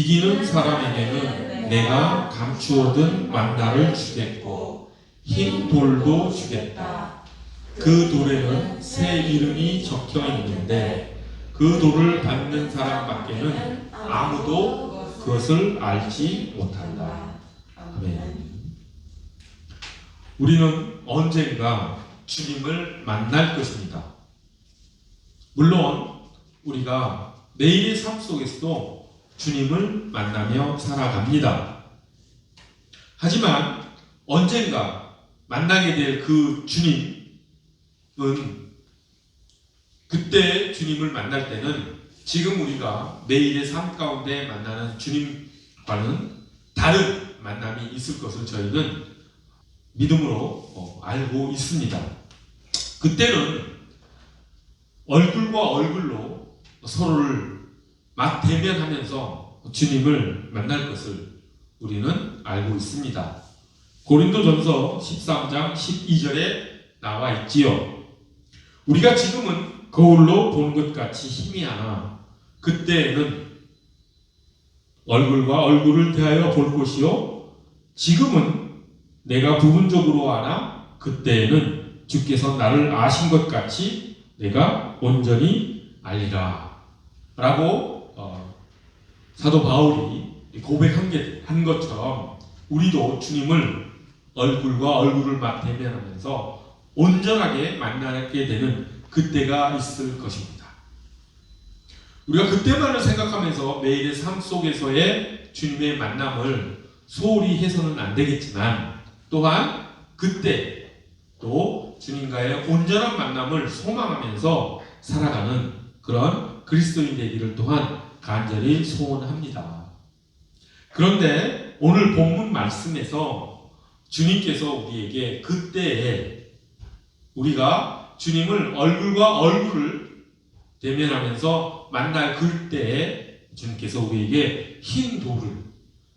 이기는 사람에게는 내가 감추어둔 만나를 주겠고 흰 돌도 주겠다. 그 돌에는 새 이름이 적혀 있는데 그 돌을 받는 사람밖에는 아무도 그것을 알지 못한다. 아멘. 우리는 언젠가 주님을 만날 것입니다. 물론 우리가 매일의 삶 속에서도 주님을 만나며 살아갑니다. 하지만 언젠가 만나게 될 그 주님은 그때 주님을 만날 때는 지금 우리가 매일의 삶 가운데 만나는 주님과는 다른 만남이 있을 것을 저희는 믿음으로 알고 있습니다. 그때는 얼굴과 얼굴로 서로를 맞대면하면서 주님을 만날 것을 우리는 알고 있습니다. 고린도전서 13장 12절에 나와 있지요. 우리가 지금은 거울로 보는 것 같이 희미하나 그때에는 얼굴과 얼굴을 대하여 볼 것이요 지금은 내가 부분적으로 아나 그때에는 주께서 나를 아신 것 같이 내가 온전히 알리라 라고 사도 바울이 고백한 것처럼 우리도 주님을 얼굴과 얼굴을 맞대면하면서 온전하게 만나게 되는 그때가 있을 것입니다. 우리가 그때만을 생각하면서 매일의 삶 속에서의 주님의 만남을 소홀히 해서는 안 되겠지만 또한 그때 또 주님과의 온전한 만남을 소망하면서 살아가는 그런 그리스도인 되기를 또한 간절히 소원합니다. 그런데 오늘 본문 말씀에서 주님께서 우리에게 그때에 우리가 주님을 얼굴과 얼굴을 대면하면서 만날 그때에 주님께서 우리에게 흰 돌을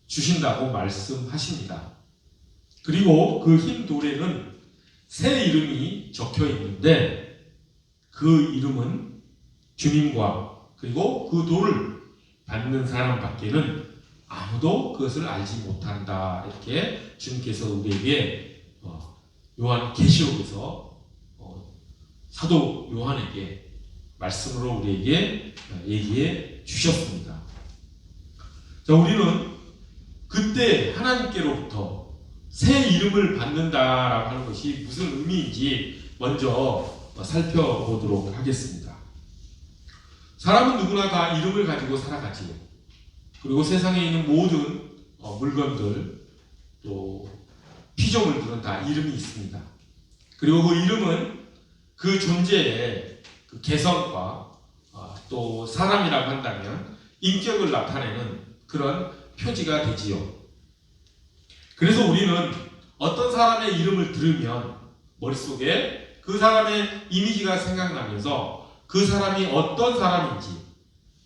주신다고 말씀하십니다. 그리고 그 흰 돌에는 새 이름이 적혀 있는데 그 이름은 주님과 그리고 그 돌을 받는 사람밖에는 아무도 그것을 알지 못한다. 이렇게 주님께서 우리에게 요한 계시록에서 사도 요한에게 말씀으로 우리에게 얘기해 주셨습니다. 자, 우리는 그때 하나님께로부터 새 이름을 받는다라고 하는 것이 무슨 의미인지 먼저 살펴보도록 하겠습니다. 사람은 누구나 다 이름을 가지고 살아가지요. 그리고 세상에 있는 모든 물건들 또 피조물들은 다 이름이 있습니다. 그리고 그 이름은 그 존재의 그 개성과 또 사람이라고 한다면 인격을 나타내는 그런 표지가 되지요. 그래서 우리는 어떤 사람의 이름을 들으면 머릿속에 그 사람의 이미지가 생각나면서 그 사람이 어떤 사람인지,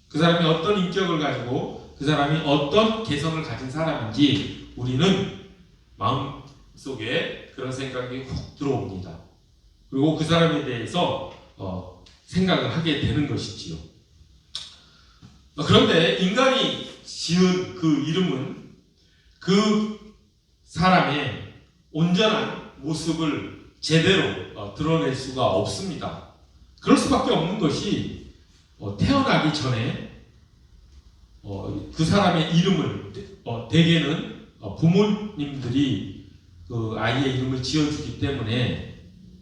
그 사람이 어떤 인격을 가지고 그 사람이 어떤 개성을 가진 사람인지 우리는 마음속에 그런 생각이 훅 들어옵니다. 그리고 그 사람에 대해서 생각을 하게 되는 것이지요. 그런데 인간이 지은 그 이름은 그 사람의 온전한 모습을 제대로 드러낼 수가 없습니다. 그럴 수밖에 없는 것이 태어나기 전에 그 사람의 이름을 대개는 부모님들이 그 아이의 이름을 지어주기 때문에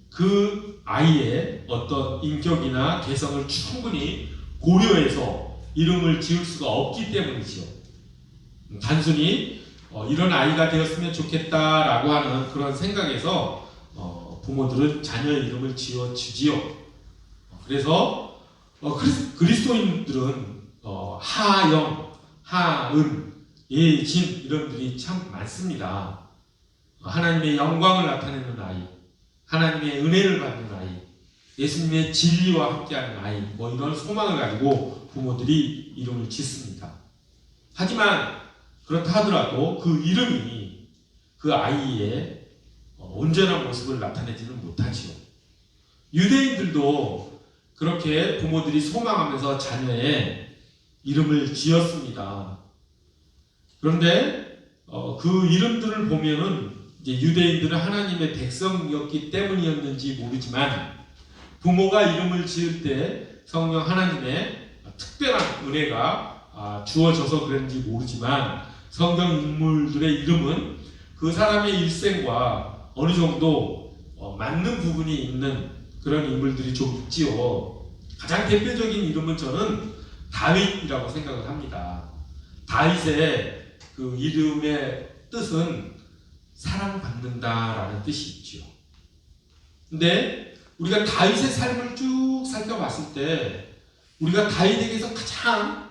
그 아이의 어떤 인격이나 개성을 충분히 고려해서 이름을 지을 수가 없기 때문이죠. 단순히 이런 아이가 되었으면 좋겠다라고 하는 그런 생각에서 부모들은 자녀의 이름을 지어주지요. 그래서 그리스도인들은 하영, 하은, 예진 이름들이 참 많습니다. 하나님의 영광을 나타내는 아이, 하나님의 은혜를 받는 아이, 예수님의 진리와 함께하는 아이, 이런 소망을 가지고 부모들이 이름을 짓습니다. 하지만 그렇다 하더라도 그 이름이 그 아이의 온전한 모습을 나타내지는 못하지요. 유대인들도 그렇게 부모들이 소망하면서 자녀의 이름을 지었습니다. 그런데 그 이름들을 보면은 이제 유대인들은 하나님의 백성이었기 때문이었는지 모르지만 부모가 이름을 지을 때 성령 하나님의 특별한 은혜가 주어져서 그런지 모르지만 성경 인물들의 이름은 그 사람의 일생과 어느 정도 맞는 부분이 있는 그런 인물들이 좀 있지요. 가장 대표적인 이름은 저는 다윗이라고 생각을 합니다. 다윗의 그 이름의 뜻은 사랑받는다라는 뜻이 있죠. 근데 우리가 다윗의 삶을 쭉 살펴봤을 때 우리가 다윗에게서 가장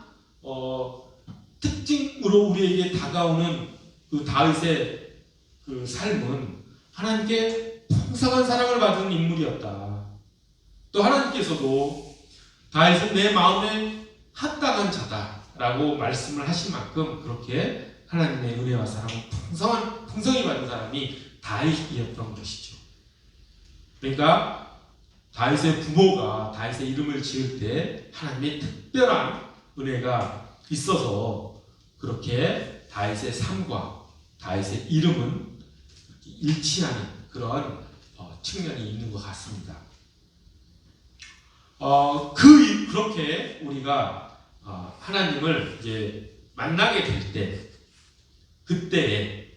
특징으로 우리에게 다가오는 그 다윗의 그 삶은 하나님께 풍성한 사랑을 받은 인물이었다. 또 하나님께서도 다윗은 내 마음에 합당한 자다라고 말씀을 하신 만큼 그렇게 하나님의 은혜와 사랑을 풍성히 받은 사람이 다윗이었던 것이죠. 그러니까 다윗의 부모가 다윗의 이름을 지을 때 하나님의 특별한 은혜가 있어서 그렇게 다윗의 삶과 다윗의 이름은 일치하는 그런 측면이 있는 것 같습니다. 그렇게 우리가 하나님을 이제 만나게 될 때, 그때에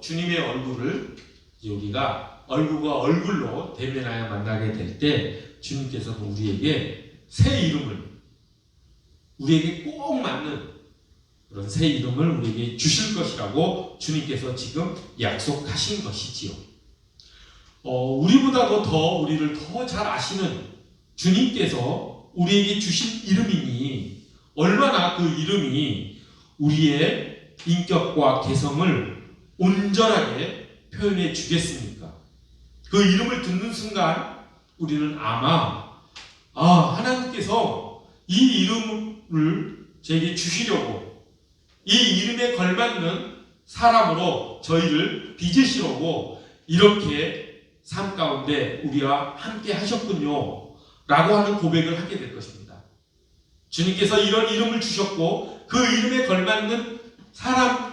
주님의 얼굴을 이제 우리가 얼굴과 얼굴로 대면하여 만나게 될 때, 주님께서는 우리에게 새 이름을, 우리에게 꼭 맞는 그런 새 이름을 우리에게 주실 것이라고 주님께서 지금 약속하신 것이지요. 우리보다도 더 우리를 더 잘 아시는 주님께서 우리에게 주신 이름이니 얼마나 그 이름이 우리의 인격과 개성을 온전하게 표현해 주겠습니까? 그 이름을 듣는 순간 우리는 아마 하나님께서 이 이름을 저에게 주시려고 이 이름에 걸맞는 사람으로 저희를 빚으시려고 이렇게 삶 가운데 우리와 함께 하셨군요 라고 하는 고백을 하게 될 것입니다. 주님께서 이런 이름을 주셨고 그 이름에 걸맞는 사람이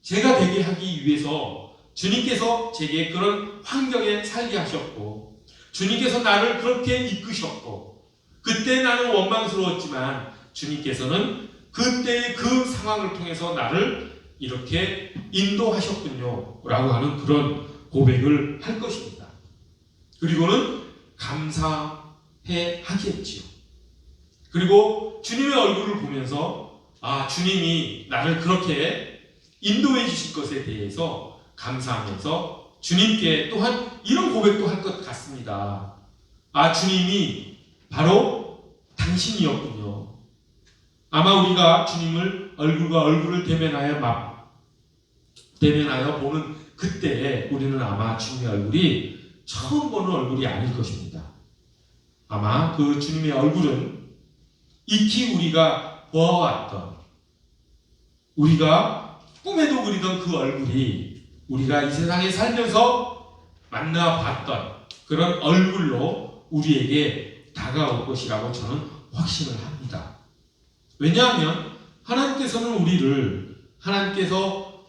제가 되게 하기 위해서 주님께서 제게 그런 환경에 살게 하셨고 주님께서 나를 그렇게 이끄셨고 그때 나는 원망스러웠지만 주님께서는 그때의 그 상황을 통해서 나를 이렇게 인도하셨군요 라고 하는 그런 고백을 할 것입니다. 그리고는 감사해 하겠지요. 그리고 주님의 얼굴을 보면서 주님이 나를 그렇게 인도해 주실 것에 대해서 감사하면서 주님께 또한 이런 고백도 할 것 같습니다. 주님이 바로 당신이었군요. 아마 우리가 주님을 얼굴과 얼굴을 대면하여 보는 그때에 우리는 아마 주님의 얼굴이 처음 보는 얼굴이 아닐 것입니다. 아마 그 주님의 얼굴은 익히 우리가 보아왔던, 우리가 꿈에도 그리던 그 얼굴이 우리가 이 세상에 살면서 만나봤던 그런 얼굴로 우리에게 다가올 것이라고 저는 확신을 합니다. 왜냐하면 하나님께서는 우리를 하나님께서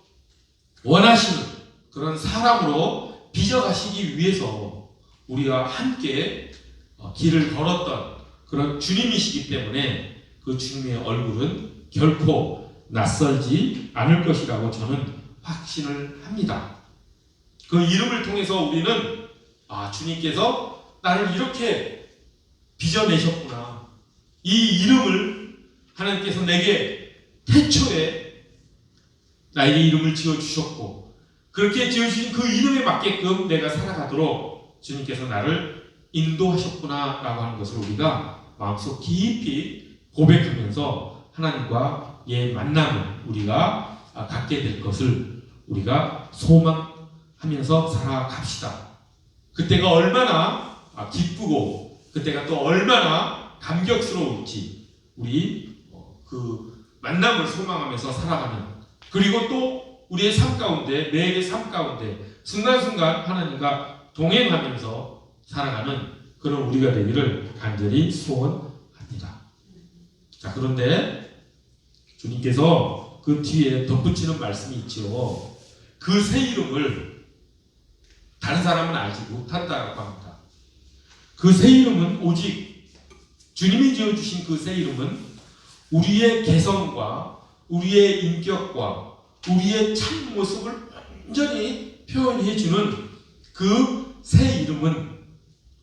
원하시는 그런 사람으로 빚어가시기 위해서 우리와 함께 길을 걸었던 그런 주님이시기 때문에 그 주님의 얼굴은 결코 낯설지 않을 것이라고 저는 확신을 합니다. 그 이름을 통해서 우리는 주님께서 나를 이렇게 빚어내셨구나. 이 이름을 하나님께서 내게 태초에 나에게 이름을 지어주셨고 그렇게 지어주신 그 이름에 맞게끔 내가 살아가도록 주님께서 나를 인도하셨구나 라고 하는 것을 우리가 마음속 깊이 고백하면서 하나님과의 만남을 우리가 갖게 될 것을 우리가 소망하면서 살아갑시다. 그때가 얼마나 기쁘고 그때가 또 얼마나 감격스러울지 우리 그 만남을 소망하면서 살아가는, 그리고 또 우리의 삶 가운데, 매일의 삶 가운데 순간순간 하나님과 동행하면서 살아가는 그런 우리가 되기를 간절히 소원합니다. 자, 그런데 주님께서 그 뒤에 덧붙이는 말씀이 있죠. 그 새 이름을 다른 사람은 알지 못한다라고 합니다. 그 새 이름은 오직 주님이 지어주신 그 새 이름은 우리의 개성과 우리의 인격과 우리의 참 모습을 완전히 표현해주는 그 새 이름은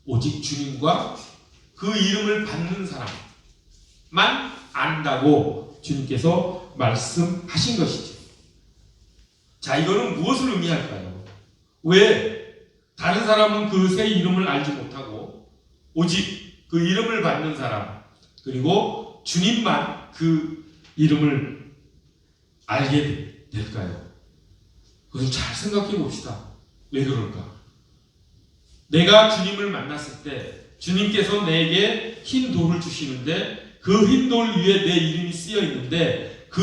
오직 주님과 그 이름을 받는 사람만 안다고 주님께서 말씀하신 것이죠. 자, 이거는 무엇을 의미할까요? 왜 다른 사람은 그 새 이름을 알지 못하고 오직 그 이름을 받는 사람 그리고 주님만 그 이름을 알게 될까요? 그것을 잘 생각해 봅시다. 왜 그럴까? 내가 주님을 만났을 때 주님께서 내게 흰 돌을 주시는데 그 흰 돌 위에 내 이름이 쓰여 있는데 그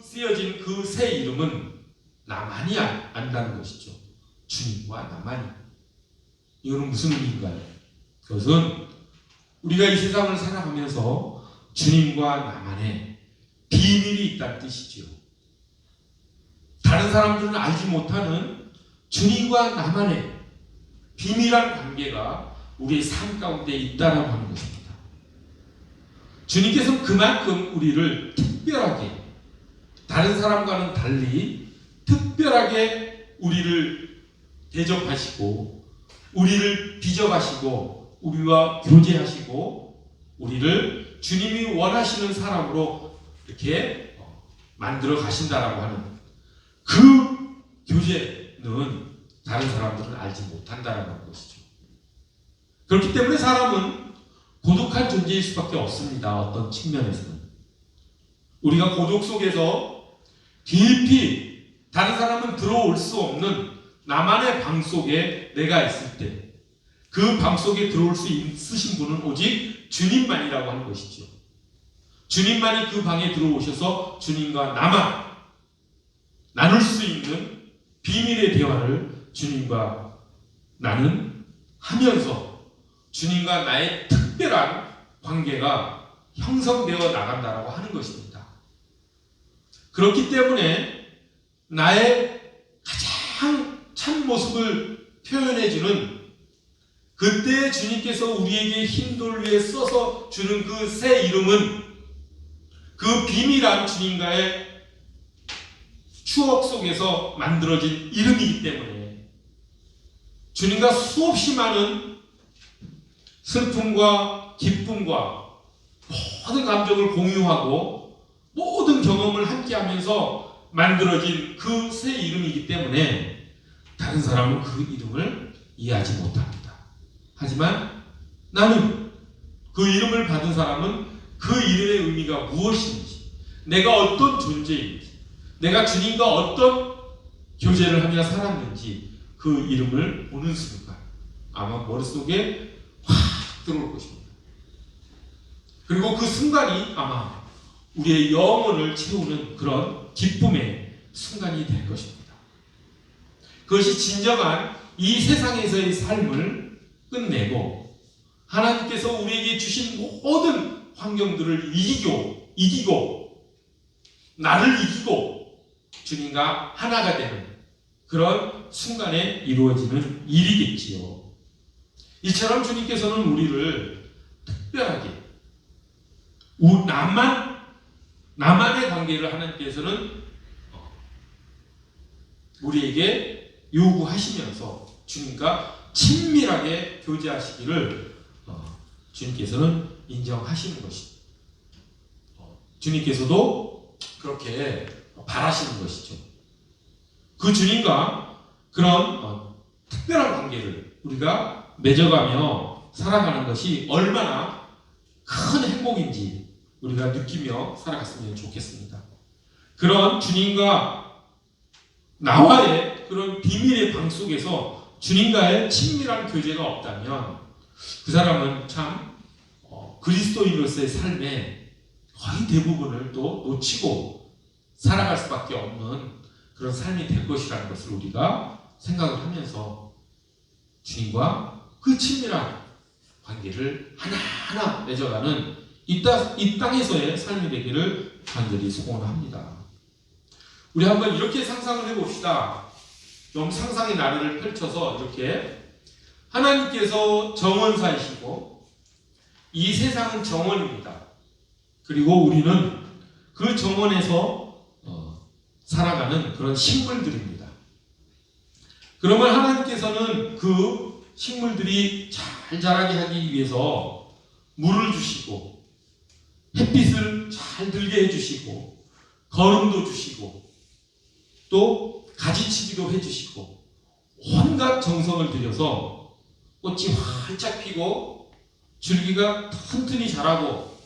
쓰여진 그 새 이름은 나만이 안다는 것이죠. 주님과 나만이. 이거는 무슨 의미인가요? 그것은 우리가 이 세상을 살아가면서 주님과 나만의 비밀이 있다는 뜻이죠. 다른 사람들은 알지 못하는 주님과 나만의 비밀한 관계가 우리의 삶 가운데 있다라고 하는 것입니다. 주님께서는 그만큼 우리를 특별하게 다른 사람과는 달리 특별하게 우리를 대접하시고 우리를 비접하시고 우리와 교제하시고 우리를 주님이 원하시는 사람으로 이렇게 만들어 가신다라고 하는 그 교제는 다른 사람들은 알지 못한다라는 것이죠. 그렇기 때문에 사람은 고독한 존재일 수밖에 없습니다. 어떤 측면에서는. 우리가 고독 속에서 깊이 다른 사람은 들어올 수 없는 나만의 방 속에 내가 있을 때 그 방 속에 들어올 수 있으신 분은 오직 주님만이라고 하는 것이죠. 주님만이 그 방에 들어오셔서 주님과 나만 나눌 수 있는 비밀의 대화를 주님과 나는 하면서 주님과 나의 특별한 관계가 형성되어 나간다라고 하는 것입니다. 그렇기 때문에 나의 가장 참 모습을 표현해주는 그때 주님께서 우리에게 흰 돌 위에 써서 주는 그 새 이름은 그 비밀한 주님과의 추억 속에서 만들어진 이름이기 때문에 주님과 수없이 많은 슬픔과 기쁨과 모든 감정을 공유하고 모든 경험을 함께하면서 만들어진 그 새 이름이기 때문에 다른 사람은 그 이름을 이해하지 못합니다. 하지만 나는 그 이름을 받은 사람은 그 이름의 의미가 무엇인지 내가 어떤 존재인지 내가 주님과 어떤 교제를 하며 살았는지 그 이름을 보는 순간 아마 머릿속에 확 들어올 것입니다. 그리고 그 순간이 아마 우리의 영혼을 채우는 그런 기쁨의 순간이 될 것입니다. 그것이 진정한 이 세상에서의 삶을 끝내고 하나님께서 우리에게 주신 모든 환경들을 이기고 나를 이기고 주님과 하나가 되는 그런 순간에 이루어지는 일이겠지요. 이처럼 주님께서는 우리를 특별하게 나만의 관계를 하나님께서는 우리에게 요구하시면서 주님과 친밀하게 교제하시기를 주님께서는 인정하시는 것입니다. 주님께서도 그렇게 바라시는 것이죠. 그 주님과 그런 특별한 관계를 우리가 맺어가며 살아가는 것이 얼마나 큰 행복인지 우리가 느끼며 살아갔으면 좋겠습니다. 그런 주님과 나와의 그런 비밀의 방 속에서 주님과의 친밀한 교제가 없다면 그 사람은 참 그리스도인으로서의 삶의 거의 대부분을 또 놓치고 살아갈 수밖에 없는 그런 삶이 될 것이라는 것을 우리가 생각을 하면서 주님과 그 친밀한 관계를 하나하나 맺어가는 이 땅에서의 삶이 되기를 간절히 소원합니다. 우리 한번 이렇게 상상을 해봅시다. 좀 상상의 나래를 펼쳐서 이렇게 하나님께서 정원사이시고 이 세상은 정원입니다. 그리고 우리는 그 정원에서 살아가는 그런 식물들입니다. 그러면 하나님께서는 그 식물들이 잘 자라게 하기 위해서 물을 주시고 햇빛을 잘 들게 해주시고 거름도 주시고 또 가지치기도 해주시고 온갖 정성을 들여서 꽃이 활짝 피고 줄기가 튼튼히 자라고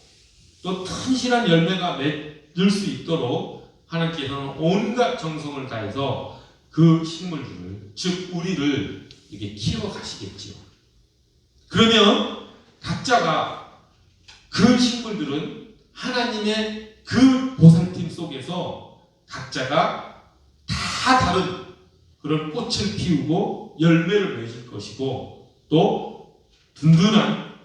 또 튼실한 열매가 맺을 수 있도록 하나님께서는 온갖 정성을 다해서 그 식물들을, 즉 우리를 이렇게 키워가시겠지요. 그러면 각자가 그 식물들은 하나님의 그 보살핌 속에서 각자가 다 다른 그런 꽃을 피우고 열매를 맺을 것이고 또 든든한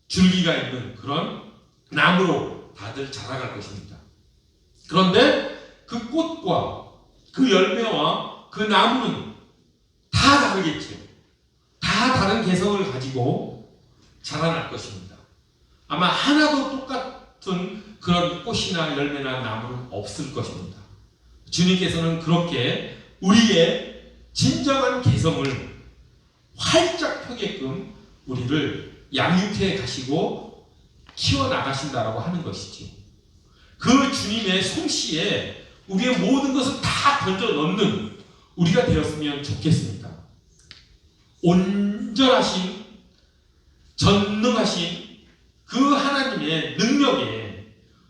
줄기가 있는 그런 나무로 다들 자라갈 것입니다. 그런데 그 꽃과 그 열매와 그 나무는 다 다르겠지요. 다 다른 개성을 가지고 자라날 것입니다. 아마 하나도 똑같은 그런 꽃이나 열매나 나무는 없을 것입니다. 주님께서는 그렇게 우리의 진정한 개성을 활짝 펴게끔 우리를 양육해 가시고 키워나가신다라고 하는 것이죠. 그 주님의 솜씨에 우리의 모든 것을 다 던져 넣는 우리가 되었으면 좋겠습니다. 온전하신, 전능하신 그 하나님의 능력에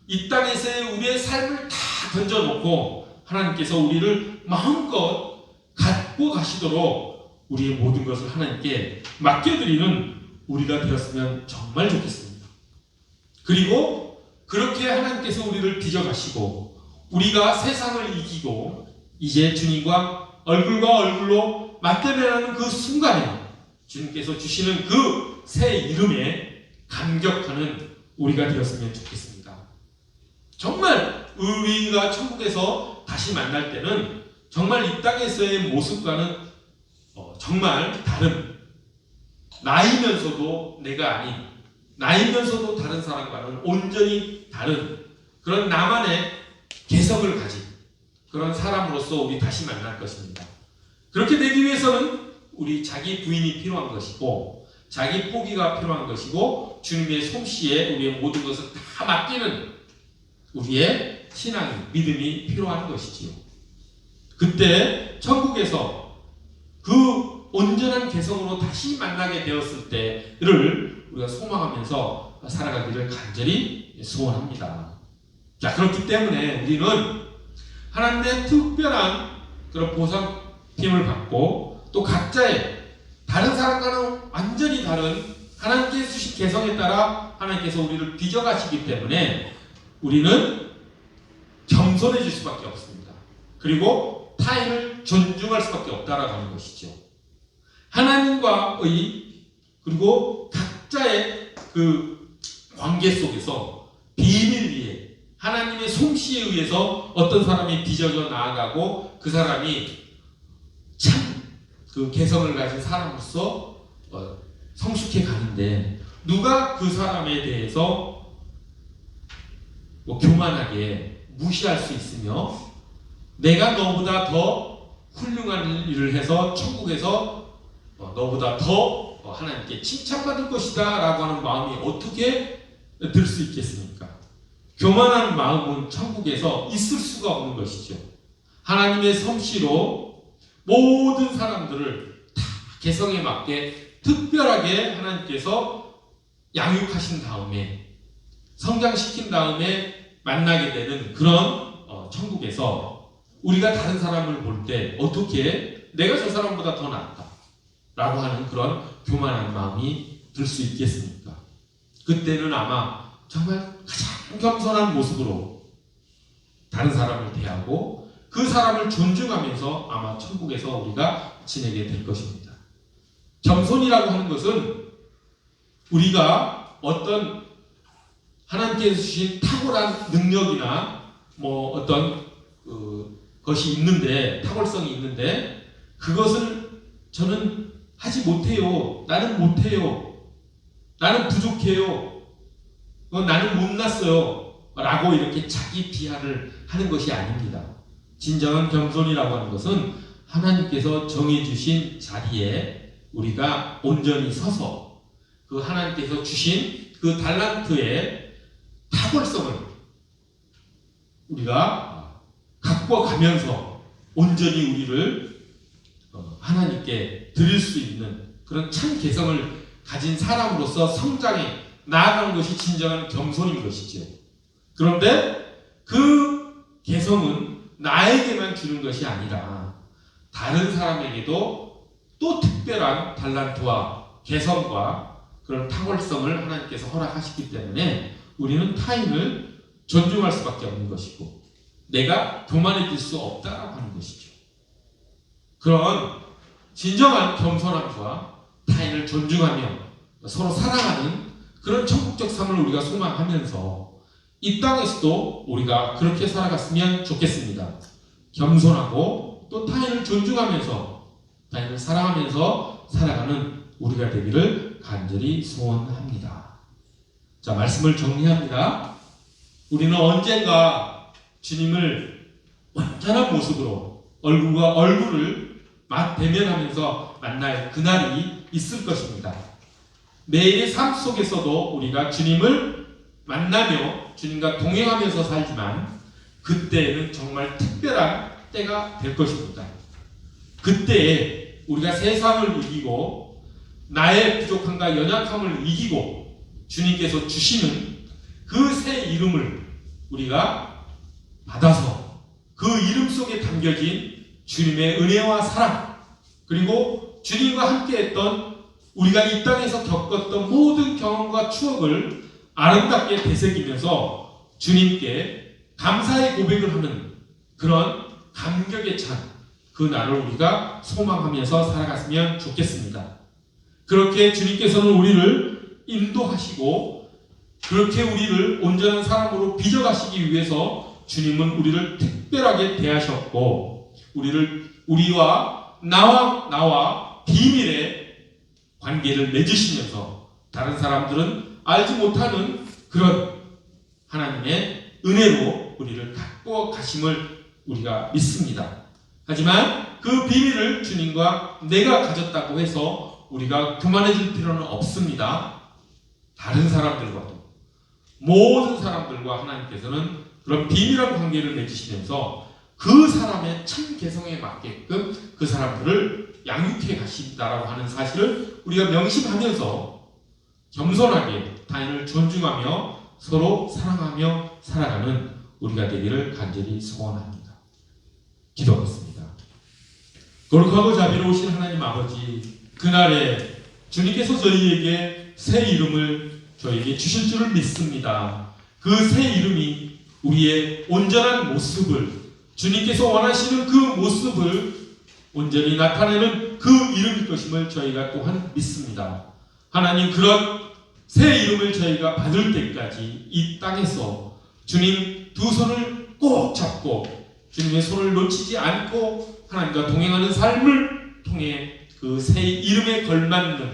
이 땅에서의 우리의 삶을 다 던져놓고 하나님께서 우리를 마음껏 갖고 가시도록 우리의 모든 것을 하나님께 맡겨드리는 우리가 되었으면 정말 좋겠습니다. 그리고 그렇게 하나님께서 우리를 빚어가시고 우리가 세상을 이기고 이제 주님과 얼굴과 얼굴로 맞대면하는 그 순간에 주님께서 주시는 그 새 이름에 감격하는 우리가 되었으면 좋겠습니다. 정말 우리가 천국에서 다시 만날 때는 정말 이 땅에서의 모습과는 정말 다른, 나이면서도 내가 아닌, 나이면서도 다른 사람과는 온전히 다른 그런 나만의 개성을 가진 그런 사람으로서 우리 다시 만날 것입니다. 그렇게 되기 위해서는 우리 자기 부인이 필요한 것이고 자기 포기가 필요한 것이고 주님의 솜씨에 우리의 모든 것을 다 맡기는 우리의 신앙, 믿음이 필요한 것이지요. 그때 천국에서 그 온전한 개성으로 다시 만나게 되었을 때를 우리가 소망하면서 살아가기를 간절히 소원합니다. 자, 그렇기 때문에 우리는 하나님의 특별한 그런 보살핌을 받고 또 각자의 다른 사람과는 완전히 다른 하나님께서 주신 개성에 따라 하나님께서 우리를 빚어가시기 때문에 우리는 겸손해질 수밖에 없습니다. 그리고 타인을 존중할 수밖에 없다라고 하는 것이죠. 하나님과의 그리고 각자의 그 관계 속에서 비밀 위에 하나님의 솜씨에 의해서 어떤 사람이 빚어져 나아가고 그 사람이 참 그 개성을 가진 사람으로서 성숙해 가는데 누가 그 사람에 대해서 교만하게 무시할 수 있으며 내가 너보다 더 훌륭한 일을 해서 천국에서 너보다 더 하나님께 칭찬받을 것이다 라고 하는 마음이 어떻게 들 수 있겠습니까? 교만한 마음은 천국에서 있을 수가 없는 것이죠. 하나님의 솜씨로 모든 사람들을 다 개성에 맞게 특별하게 하나님께서 양육하신 다음에 성장시킨 다음에 만나게 되는 그런 천국에서 우리가 다른 사람을 볼 때 어떻게 내가 저 사람보다 더 낫다 라고 하는 그런 교만한 마음이 들 수 있겠습니까? 그때는 아마 정말 가장 겸손한 모습으로 다른 사람을 대하고 그 사람을 존중하면서 아마 천국에서 우리가 지내게 될 것입니다. 겸손이라고 하는 것은 우리가 어떤 하나님께서 주신 탁월한 능력이나 뭐 어떤 것이 있는데, 탁월성이 있는데 그것을 저는 하지 못해요. 나는 못해요. 나는 부족해요. 나는 못났어요. 라고 이렇게 자기 비하를 하는 것이 아닙니다. 진정한 겸손이라고 하는 것은 하나님께서 정해주신 자리에 우리가 온전히 서서 그 하나님께서 주신 그 달란트의 탁월성을 우리가 갖고 가면서 온전히 우리를 하나님께 드릴 수 있는 그런 참 개성을 가진 사람으로서 성장해 나아가는 것이 진정한 겸손인 것이죠. 그런데 그 개성은 나에게만 주는 것이 아니라 다른 사람에게도 또 특별한 달란트와 개성과 그런 탁월성을 하나님께서 허락하시기 때문에 우리는 타인을 존중할 수밖에 없는 것이고 내가 교만해질 수 없다라고 하는 것이죠. 그런 진정한 겸손함과 타인을 존중하며 서로 사랑하는 그런 천국적 삶을 우리가 소망하면서 이 땅에서도 우리가 그렇게 살아갔으면 좋겠습니다. 겸손하고 또 타인을 존중하면서 타인을 사랑하면서 살아가는 우리가 되기를 간절히 소원합니다. 자, 말씀을 정리합니다. 우리는 언젠가 주님을 완전한 모습으로 얼굴과 얼굴을 대면하면서 만날 그날이 있을 것입니다. 매일의 삶 속에서도 우리가 주님을 만나며 주님과 동행하면서 살지만 그때에는 정말 특별한 때가 될 것입니다. 그때에 우리가 세상을 이기고 나의 부족함과 연약함을 이기고 주님께서 주시는 그 새 이름을 우리가 받아서 그 이름 속에 담겨진 주님의 은혜와 사랑 그리고 주님과 함께했던 우리가 이 땅에서 겪었던 모든 경험과 추억을 아름답게 되새기면서 주님께 감사의 고백을 하는 그런 감격에 찬 그 날을 우리가 소망하면서 살아갔으면 좋겠습니다. 그렇게 주님께서는 우리를 인도하시고 그렇게 우리를 온전한 사람으로 빚어가시기 위해서 주님은 우리를 특별하게 대하셨고 우리와 나와 비밀의 관계를 맺으시면서 다른 사람들은 알지 못하는 그런 하나님의 은혜로 우리를 갖고 가심을 우리가 믿습니다. 하지만 그 비밀을 주님과 내가 가졌다고 해서 우리가 교만해질 필요는 없습니다. 다른 사람들과도 모든 사람들과 하나님께서는 그런 비밀한 관계를 맺으시면서 그 사람의 참 개성에 맞게끔 그 사람들을 양육해 가신다라고 하는 사실을 우리가 명심하면서 겸손하게 타인을 존중하며 서로 사랑하며 살아가는 우리가 되기를 간절히 소원합니다. 기도하겠습니다. 거룩하고 자비로우신 하나님 아버지, 그날에 주님께서 저희에게 새 이름을 저에게 주실 줄을 믿습니다. 그 새 이름이 우리의 온전한 모습을 주님께서 원하시는 그 모습을 온전히 나타내는 그 이름일 것임을 저희가 또한 믿습니다. 하나님, 그런 새 이름을 저희가 받을 때까지 이 땅에서 주님 두 손을 꼭 잡고 주님의 손을 놓치지 않고 하나님과 동행하는 삶을 통해 그 새 이름에 걸맞는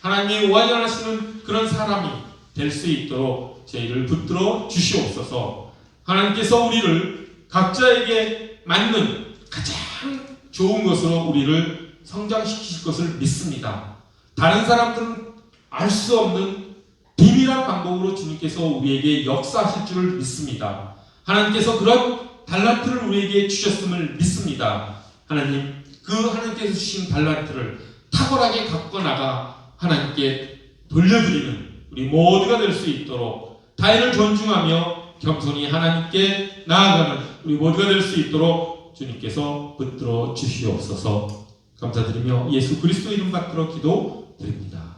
하나님이 원하시는 그런 사람이 될 수 있도록 저희를 붙들어 주시옵소서. 하나님께서 우리를 각자에게 맞는 가장 좋은 것으로 우리를 성장시키실 것을 믿습니다. 다른 사람들은 알 수 없는 비밀한 방법으로 주님께서 우리에게 역사하실 줄을 믿습니다. 하나님께서 그런 달란트를 우리에게 주셨음을 믿습니다. 하나님, 그 하나님께서 주신 달란트를 탁월하게 갖고 나가 하나님께 돌려드리는 우리 모두가 될 수 있도록 타인을 존중하며 겸손히 하나님께 나아가는 우리 모두가 될 수 있도록 주님께서 붙들어 주시옵소서. 감사드리며 예수 그리스도 이름 받들어 기도드립니다.